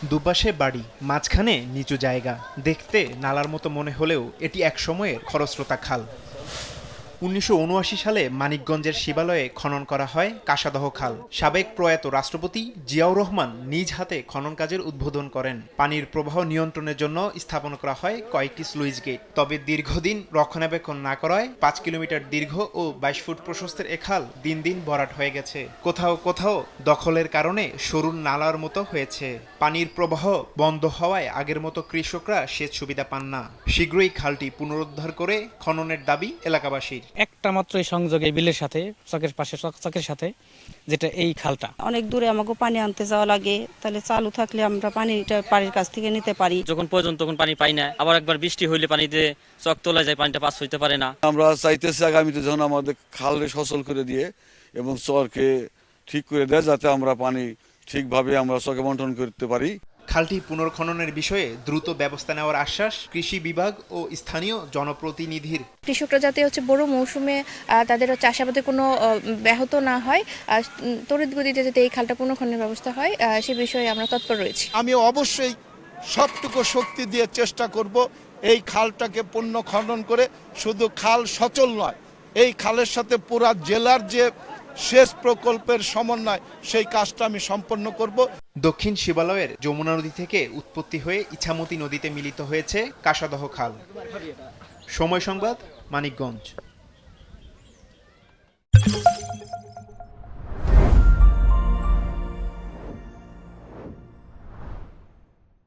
দুপাশে বাড়ি, মাঝখানে নিচু জায়গা। দেখতে নালার মতো মনে হলেও এটি এক সময়ের খরস্রোতা খাল। ১৯৭৯ সালে মানিকগঞ্জের শিবালয়ে খনন করা হয় কাসাদহ খাল। সাবেক প্রয়াত রাষ্ট্রপতি জিয়াউর রহমান নিজ হাতে খনন কাজের উদ্বোধন করেন। পানির প্রবাহ নিয়ন্ত্রণের জন্য স্থাপন করা হয় কয়েকটি স্লুইস গেট। তবে দীর্ঘদিন রক্ষণাবেক্ষণ না করায় ৫ কিলোমিটার দীর্ঘ ও ২২ ফুট প্রশস্তের এ খাল দিন দিন ভরাট হয়ে গেছে। কোথাও কোথাও দখলের কারণে সরু নালার মতো হয়েছে। পানির প্রবাহ বন্ধ হওয়ায় আগের মতো কৃষকরা সেচ সুবিধা পান না। শীঘ্রই খালটি পুনরুদ্ধার করে খননের দাবি এলাকাবাসীর। একটা মাত্র এই সংযোগ এই বিলের সাথে, চকের পাশে চকের সাথে, যেটা এই খালটা। অনেক দূরে আমাকে পানি আনতে যাওয়া লাগে, তাহলে চালু থাকলে আমরা পানিটা বাড়ির কাছ থেকে নিতে পারি। যখন প্রয়োজন তখন পানি পাই না, আবার একবার বৃষ্টি হইলে পানিতে চক তোলা যায়, পানিটা পাস হইতে পারে না। আমরা চাইতেছি আগামীতে যখন আমাদের খালকে সচল করে দিয়ে এবং চরকে ঠিক করে দেয়, যাতে আমরা পানি ঠিকভাবে আমরা চকে বন্টন করতে পারি। খালটি পুনর্খননের বিষয়ে দ্রুত ব্যবস্থা নেওয়ার আশ্বাস কৃষি বিভাগ ও স্থানীয় জনপ্রতিনিধির। কৃষকরা যাতে বড় মৌসুমে তাদের চাষাবাদে কোনো ব্যাহত না হয়, তড়িৎ গতিতে যাতে এই খালটা পুনর্খননের ব্যবস্থা হয়, সে বিষয়ে আমরা তৎপর রয়েছি। আমি অবশ্যই সবটুকু শক্তি দিয়ে চেষ্টা করব এই খালটাকে পুনর্খনন করে শুধু খাল সচল নয়, এই খালের সাথে পুরা জেলার যে সেচ প্রকল্পের সমন্বয়, সেই কাজটা আমি সম্পন্ন করব। দক্ষিণ শিবালয়ের যমুনা নদী থেকে উৎপত্তি হয়ে ইছামতি নদীতে মিলিত হয়েছে কাসাদহ খাল। সময় সংবাদ, মানিকগঞ্জ।